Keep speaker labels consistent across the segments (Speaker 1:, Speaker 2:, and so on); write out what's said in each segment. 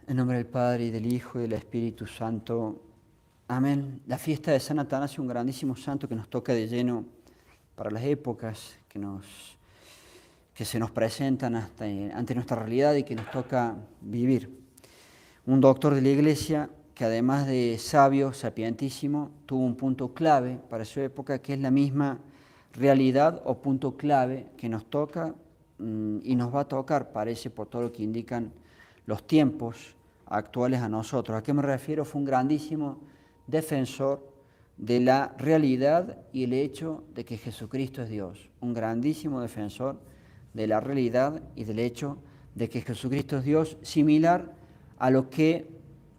Speaker 1: En nombre del Padre, y del Hijo, y del Espíritu Santo. Amén. La fiesta de San Atanasio, un grandísimo santo que nos toca de lleno para las épocas que se nos presentan ante nuestra realidad y que nos toca vivir. Un doctor de la Iglesia que, además de sabio, sapientísimo, tuvo un punto clave para su época, que es la misma realidad o punto clave que nos toca y nos va a tocar, parece, por todo lo que indican los tiempos actuales a nosotros. ¿A qué me refiero? Fue un grandísimo defensor de la realidad y el hecho de que Jesucristo es Dios. Un grandísimo defensor de la realidad y del hecho de que Jesucristo es Dios, similar a lo que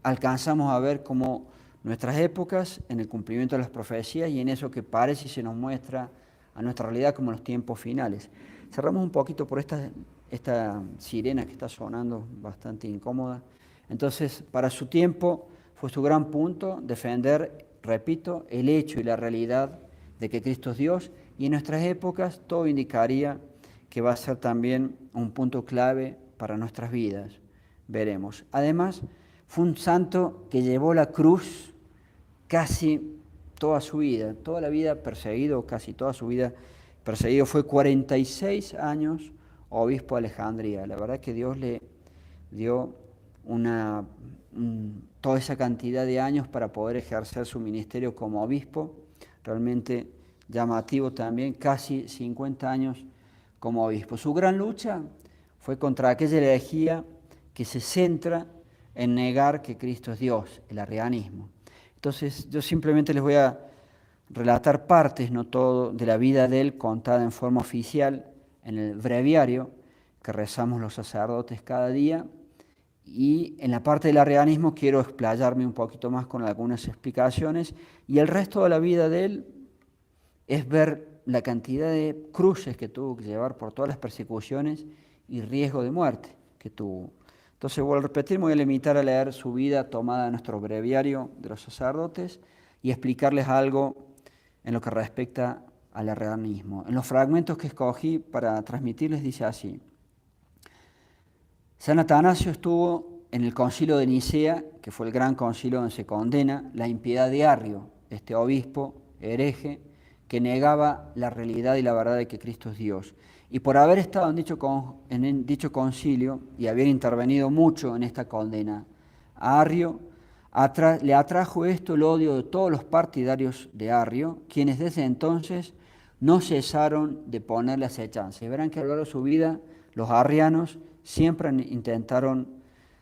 Speaker 1: alcanzamos a ver como nuestras épocas en el cumplimiento de las profecías y en eso que parece y se nos muestra a nuestra realidad como los tiempos finales. Cerramos un poquito por esta sirena que está sonando bastante incómoda. Entonces, para su tiempo fue su gran punto defender, repito, el hecho y la realidad de que Cristo es Dios, y en nuestras épocas todo indicaría que va a ser también un punto clave para nuestras vidas. Veremos. Además, fue un santo que llevó la cruz casi toda su vida, toda la vida perseguido, casi toda su vida perseguido. Fue 46 años obispo de Alejandría. La verdad que Dios le dio toda esa cantidad de años para poder ejercer su ministerio como obispo. Realmente llamativo también, casi 50 años como obispo. Su gran lucha fue contra aquella herejía que se centra en negar que Cristo es Dios, el arrianismo. Entonces yo simplemente les voy a relatar partes, no todo, de la vida de él contada en forma oficial en el breviario que rezamos los sacerdotes cada día. Y en la parte del arrianismo quiero explayarme un poquito más con algunas explicaciones, y el resto de la vida de él es ver la cantidad de cruces que tuvo que llevar por todas las persecuciones y riesgo de muerte que tuvo. Entonces, vuelvo a repetir, me voy a limitar a leer su vida tomada en nuestro breviario de los sacerdotes y explicarles algo en lo que respecta al arrianismo. En los fragmentos que escogí para transmitirles dice así: San Atanasio estuvo en el concilio de Nicea, que fue el gran concilio donde se condena la impiedad de Arrio, este obispo hereje que negaba la realidad y la verdad de que Cristo es Dios. Y por haber estado en dicho concilio y haber intervenido mucho en esta condena a Arrio, le atrajo esto el odio de todos los partidarios de Arrio, quienes desde entonces no cesaron de ponerle acechanza. Y verán que a lo largo de su vida los arrianos siempre intentaron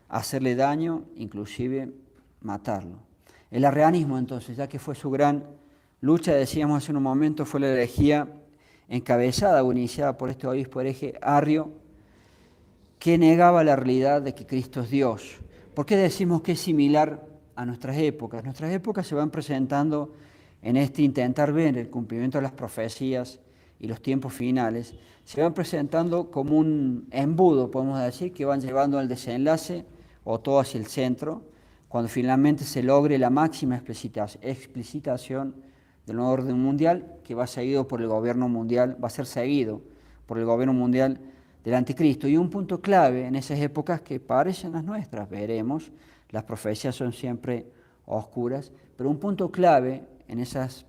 Speaker 1: hacerle daño, inclusive matarlo. El arrianismo, entonces, ya que fue su gran lucha, decíamos hace un momento, fue la herejía encabezada o iniciada por este obispo hereje Arrio, que negaba la realidad de que Cristo es Dios. ¿Por qué decimos que es similar a nuestras épocas? Nuestras épocas se van presentando en este intentar ver el cumplimiento de las profecías y los tiempos finales, se van presentando como un embudo, podemos decir, que van llevando al desenlace o todo hacia el centro, cuando finalmente se logre la máxima explicitación del nuevo orden mundial, que va seguido por el gobierno mundial, va a ser seguido por el gobierno mundial del anticristo. Y un punto clave en esas épocas que parecen las nuestras, veremos, las profecías son siempre oscuras, pero un punto clave en esas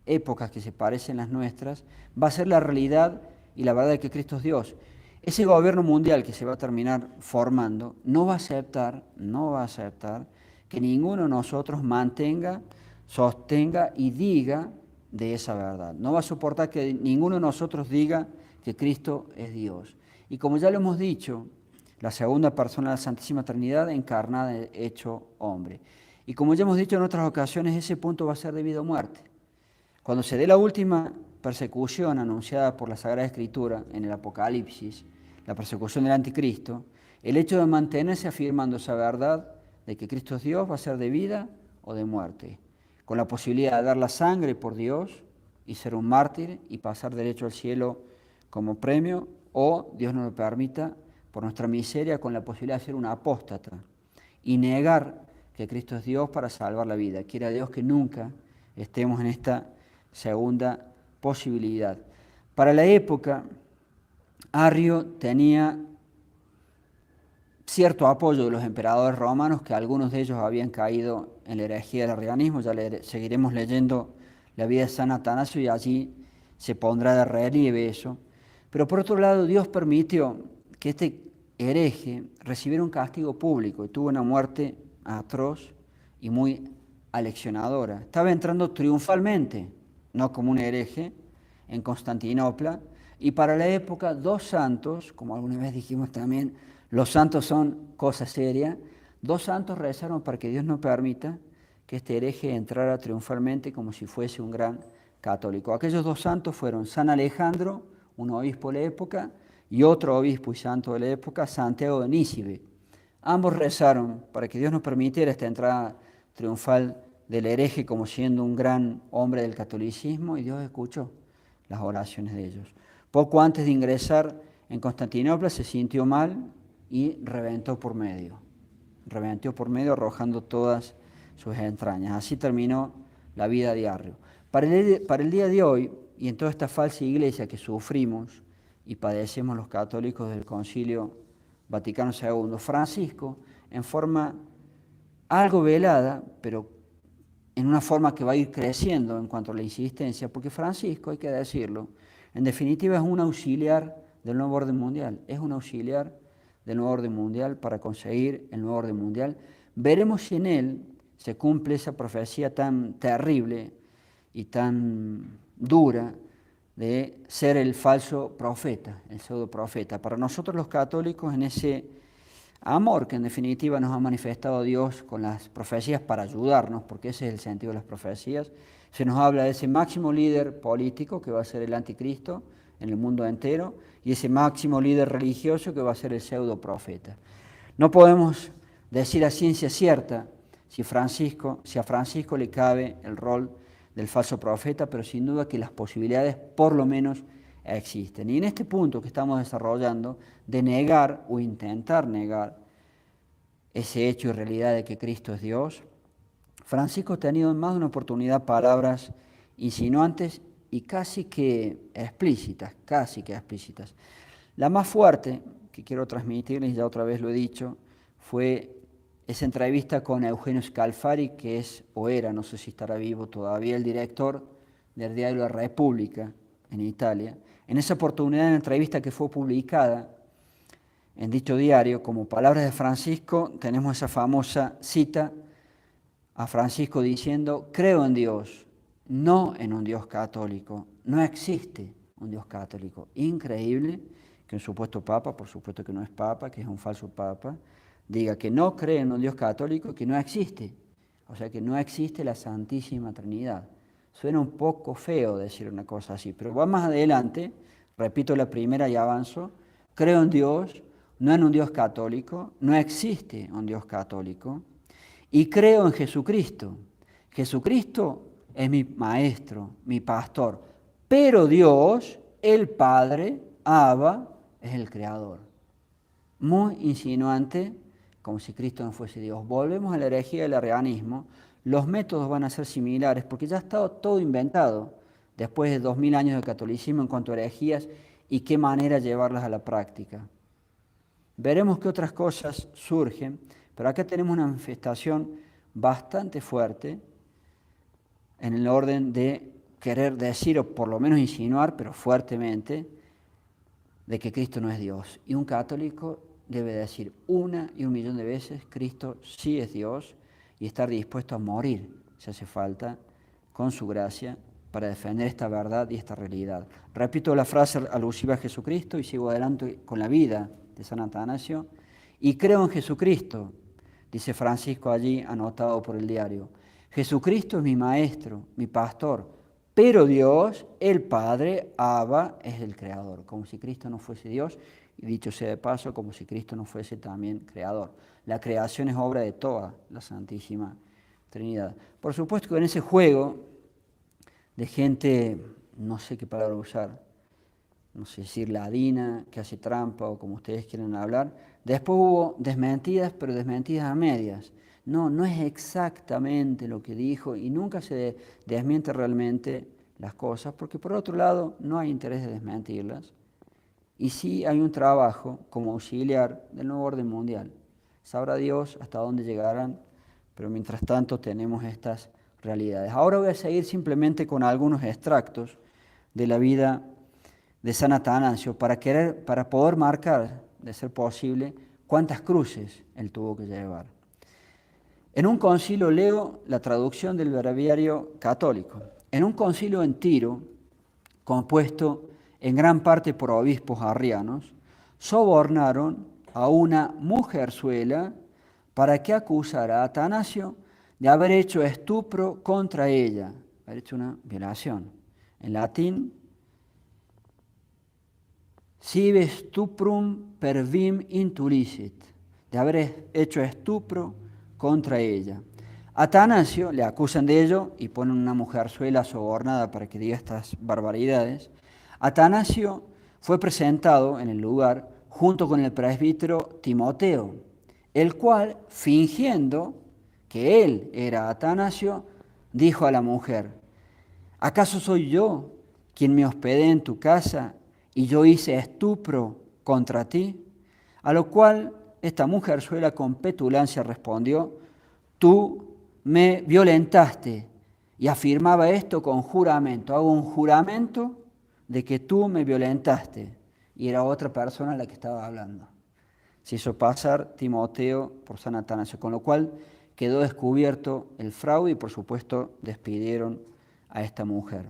Speaker 1: épocas que se parecen las nuestras va a ser la realidad y la verdad de que Cristo es Dios. Ese gobierno mundial que se va a terminar formando no va a aceptar que ninguno de nosotros mantenga, sostenga y diga de esa verdad. No va a soportar que ninguno de nosotros diga que Cristo es Dios. Y como ya lo hemos dicho, la segunda persona de la Santísima Trinidad encarnada, hecho hombre. Y como ya hemos dicho en otras ocasiones, ese punto va a ser de vida o muerte. Cuando se dé la última persecución anunciada por la Sagrada Escritura en el Apocalipsis, la persecución del anticristo, el hecho de mantenerse afirmando esa verdad de que Cristo es Dios va a ser de vida o de muerte, con la posibilidad de dar la sangre por Dios y ser un mártir y pasar derecho al cielo como premio, o, Dios no lo permita, por nuestra miseria, con la posibilidad de ser un apóstata y negar que Cristo es Dios para salvar la vida. Quiera Dios que nunca estemos en esta segunda posibilidad. Para la época, Arrio tenía cierto apoyo de los emperadores romanos, que algunos de ellos habían caído en la herejía del arrianismo. Ya seguiremos leyendo la vida de San Atanasio y allí se pondrá de relieve eso. Pero por otro lado, Dios permitió que este hereje recibiera un castigo público y tuvo una muerte atroz y muy aleccionadora. Estaba entrando triunfalmente, no como un hereje, en Constantinopla, y para la época dos santos, como alguna vez dijimos también, los santos son cosa seria, dos santos rezaron para que Dios no permita que este hereje entrara triunfalmente como si fuese un gran católico. Aquellos dos santos fueron San Alejandro, un obispo de la época, y otro obispo y santo de la época, Santiago de Nícibe. Ambos rezaron para que Dios nos permitiera esta entrada triunfal del hereje como siendo un gran hombre del catolicismo, y Dios escuchó las oraciones de ellos. Poco antes de ingresar en Constantinopla se sintió mal y reventó por medio arrojando todas sus entrañas. Así terminó la vida de Arrio. Para el día de hoy, y en toda esta falsa iglesia que sufrimos y padecemos los católicos del Concilio Vaticano II, Francisco, en forma algo velada, pero en una forma que va a ir creciendo en cuanto a la insistencia, porque Francisco, hay que decirlo, en definitiva es un auxiliar del nuevo orden mundial, es un auxiliar del nuevo orden mundial para conseguir el nuevo orden mundial. Veremos si en él se cumple esa profecía tan terrible y tan dura de ser el falso profeta, el pseudo profeta. Para nosotros los católicos, en ese amor que en definitiva nos ha manifestado Dios con las profecías para ayudarnos, porque ese es el sentido de las profecías, se nos habla de ese máximo líder político que va a ser el anticristo en el mundo entero y ese máximo líder religioso que va a ser el pseudo profeta. No podemos decir a ciencia cierta si a Francisco le cabe el rol del falso profeta, pero sin duda que las posibilidades por lo menos existen. Y en este punto que estamos desarrollando, de negar o intentar negar ese hecho y realidad de que Cristo es Dios, Francisco ha tenido en más de una oportunidad palabras insinuantes y casi que explícitas. La más fuerte que quiero transmitirles, ya otra vez lo he dicho, fue esa entrevista con Eugenio Scalfari, que es o era, no sé si estará vivo todavía, el director del diario La República en Italia. En esa oportunidad, en la entrevista que fue publicada en dicho diario, como palabras de Francisco, tenemos esa famosa cita a Francisco diciendo: creo en Dios, no en un Dios católico, no existe un Dios católico. Increíble que un supuesto papa, por supuesto que no es papa, que es un falso papa, diga que no cree en un Dios católico, que no existe. O sea, que no existe la Santísima Trinidad. Suena un poco feo decir una cosa así, pero va más adelante, repito la primera y avanzo: creo en Dios, no en un Dios católico, no existe un Dios católico, y creo en Jesucristo. Jesucristo es mi maestro, mi pastor, pero Dios, el Padre, Abba, es el Creador. Muy insinuante, como si Cristo no fuese Dios. Volvemos a la herejía del arrianismo. Los métodos van a ser similares porque ya ha estado todo inventado después de 2000 años de catolicismo en cuanto a herejías y qué manera llevarlas a la práctica. Veremos qué otras cosas surgen, pero acá tenemos una manifestación bastante fuerte en el orden de querer decir, o por lo menos insinuar, pero fuertemente, de que Cristo no es Dios. Y un católico debe decir una y un millón de veces: Cristo sí es Dios, y estar dispuesto a morir, si hace falta, con su gracia, para defender esta verdad y esta realidad. Repito la frase alusiva a Jesucristo y sigo adelante con la vida de San Atanasio. Y creo en Jesucristo, dice Francisco allí, anotado por el diario. Jesucristo es mi maestro, mi pastor, pero Dios, el Padre, Abba, es el Creador, como si Cristo no fuese Dios, y dicho sea de paso, como si Cristo no fuese también Creador. La creación es obra de toda la Santísima Trinidad. Por supuesto que en ese juego de gente, no sé qué palabra usar, no sé decir ladina, que hace trampa o como ustedes quieran hablar, después hubo desmentidas, pero desmentidas a medias. No es exactamente lo que dijo y nunca se desmiente realmente las cosas, porque por otro lado no hay interés de desmentirlas. y sí hay un trabajo como auxiliar del nuevo orden mundial. Sabrá Dios hasta dónde llegarán, pero mientras tanto tenemos estas realidades. Ahora voy a seguir simplemente con algunos extractos de la vida de San Atanasio para poder marcar, de ser posible, cuántas cruces él tuvo que llevar. En un concilio, leo la traducción del breviario católico, en un concilio en Tiro, compuesto en gran parte por obispos arrianos, sobornaron a una mujerzuela para que acusara a Atanasio de haber hecho estupro contra ella, haber hecho una violación. En latín, sive stuprum per vim intulicit, de haber hecho estupro contra ella. Atanasio le acusan de ello y ponen una mujerzuela sobornada para que diga estas barbaridades. Atanasio fue presentado en el lugar junto con el presbítero Timoteo, el cual, fingiendo que él era Atanasio, dijo a la mujer: ¿acaso soy yo quien me hospedé en tu casa y yo hice estupro contra ti? A lo cual esta mujerzuela con petulancia respondió: tú me violentaste, y afirmaba esto con juramento. Hago un juramento de que tú me violentaste. Y era otra persona la que estaba hablando. Se hizo pasar Timoteo por San Atanasio, con lo cual quedó descubierto el fraude y por supuesto despidieron a esta mujer.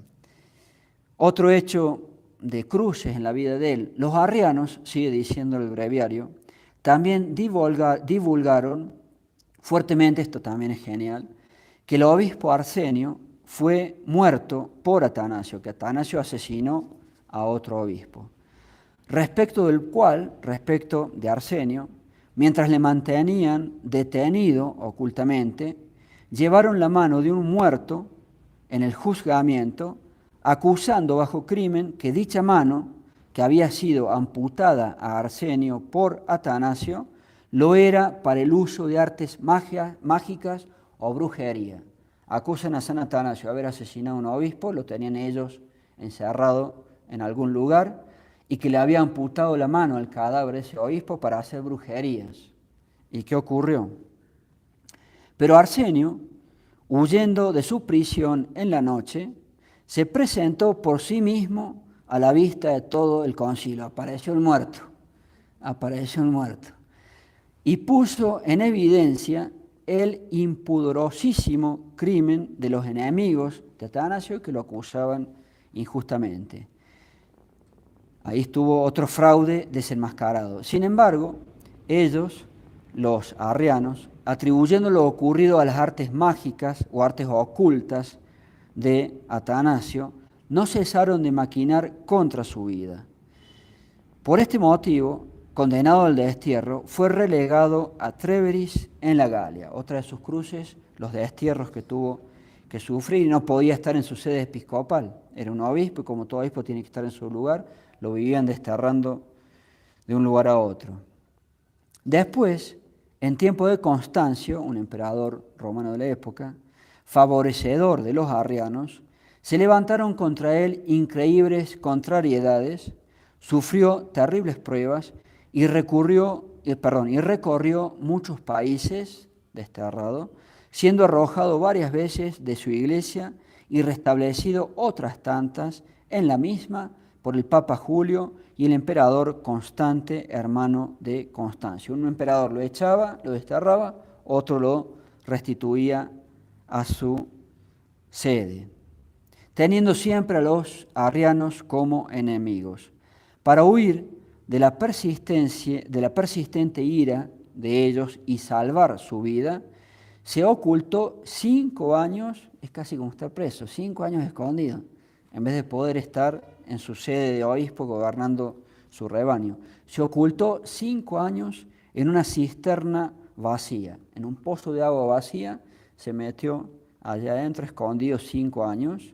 Speaker 1: Otro hecho de cruces en la vida de él: los arrianos, sigue diciendo el breviario, también divulgaron fuertemente, esto también es genial, que el obispo Arsenio fue muerto por Atanasio, que Atanasio asesinó a otro obispo. Respecto de Arsenio, mientras le mantenían detenido ocultamente, llevaron la mano de un muerto en el juzgamiento, acusando bajo crimen que dicha mano, que había sido amputada a Arsenio por Atanasio, lo era para el uso de artes mágicas o brujería. Acusan a San Atanasio de haber asesinado a un obispo, lo tenían ellos encerrado en algún lugar, y que le había amputado la mano al cadáver de ese obispo para hacer brujerías. ¿Y qué ocurrió? Pero Arsenio, huyendo de su prisión en la noche, se presentó por sí mismo a la vista de todo el concilio. Apareció el muerto. Y puso en evidencia el impudorosísimo crimen de los enemigos de Atanasio que lo acusaban injustamente. Ahí estuvo otro fraude desenmascarado. Sin embargo, ellos, los arrianos, atribuyendo lo ocurrido a las artes mágicas o artes ocultas de Atanasio, no cesaron de maquinar contra su vida. Por este motivo, condenado al destierro, fue relegado a Treveris en la Galia. Otra de sus cruces, los destierros que tuvo que sufrir, y no podía estar en su sede episcopal. Era un obispo y como todo obispo tiene que estar en su lugar, lo vivían desterrando de un lugar a otro. Después, en tiempo de Constancio, un emperador romano de la época, favorecedor de los arrianos, se levantaron contra él increíbles contrariedades, sufrió terribles pruebas y recorrió muchos países desterrado, siendo arrojado varias veces de su iglesia y restablecido otras tantas en la misma por el Papa Julio y el emperador Constante, hermano de Constancio. Un emperador lo echaba, lo desterraba, otro lo restituía a su sede, teniendo siempre a los arrianos como enemigos. Para huir de la persistente ira de ellos y salvar su vida, se ocultó 5 años, es casi como estar preso, 5 años escondido, en vez de poder estar en su sede de obispo gobernando su rebaño. Se ocultó 5 años en una cisterna vacía, en un pozo de agua vacía, se metió allá adentro, escondido 5 años,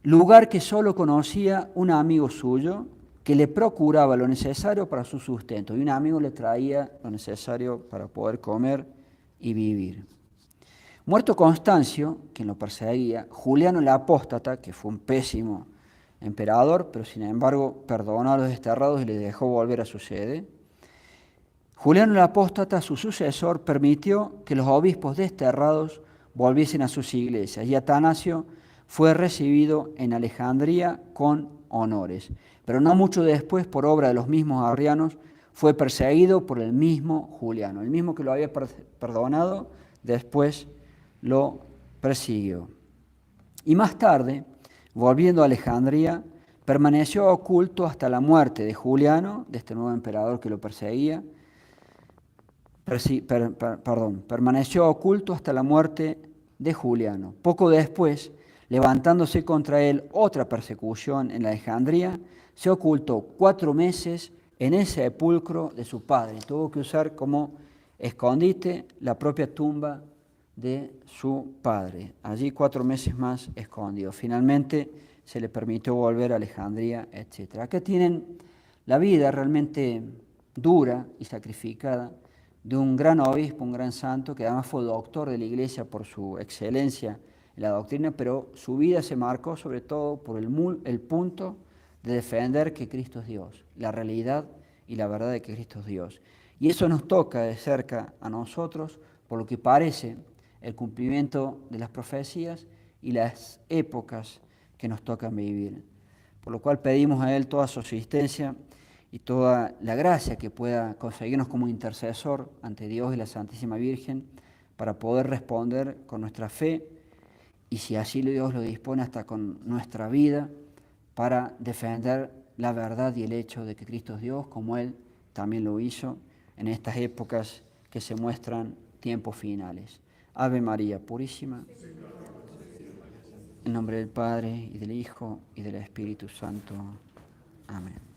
Speaker 1: lugar que solo conocía un amigo suyo que le procuraba lo necesario para su sustento, y un amigo le traía lo necesario para poder comer y vivir. Muerto Constancio, quien lo perseguía, Juliano el Apóstata, que fue un pésimo emperador, pero sin embargo perdonó a los desterrados y les dejó volver a su sede. Juliano el Apóstata, su sucesor, permitió que los obispos desterrados volviesen a sus iglesias y Atanasio fue recibido en Alejandría con honores. Pero no mucho después, por obra de los mismos arrianos, fue perseguido por el mismo Juliano. El mismo que lo había perdonado, después lo persiguió. Y más tarde, volviendo a Alejandría, permaneció oculto hasta la muerte de Juliano, de este nuevo emperador que lo perseguía. Permaneció oculto hasta la muerte de Juliano. Poco después, levantándose contra él otra persecución en Alejandría, se ocultó 4 meses en el sepulcro de su padre. Tuvo que usar como escondite la propia tumba de su padre. Allí 4 meses más escondido. Finalmente se le permitió volver a Alejandría, etc. Acá tienen la vida realmente dura y sacrificada de un gran obispo, un gran santo, que además fue doctor de la Iglesia por su excelencia en la doctrina, pero su vida se marcó sobre todo por el punto de defender que Cristo es Dios, la realidad y la verdad de que Cristo es Dios. Y eso nos toca de cerca a nosotros, por lo que parece el cumplimiento de las profecías y las épocas que nos tocan vivir. Por lo cual pedimos a Él toda su asistencia y toda la gracia que pueda conseguirnos como intercesor ante Dios y la Santísima Virgen para poder responder con nuestra fe y, si así Dios lo dispone, hasta con nuestra vida para defender la verdad y el hecho de que Cristo es Dios, como Él también lo hizo en estas épocas que se muestran tiempos finales. Ave María Purísima, en nombre del Padre, y del Hijo, y del Espíritu Santo. Amén.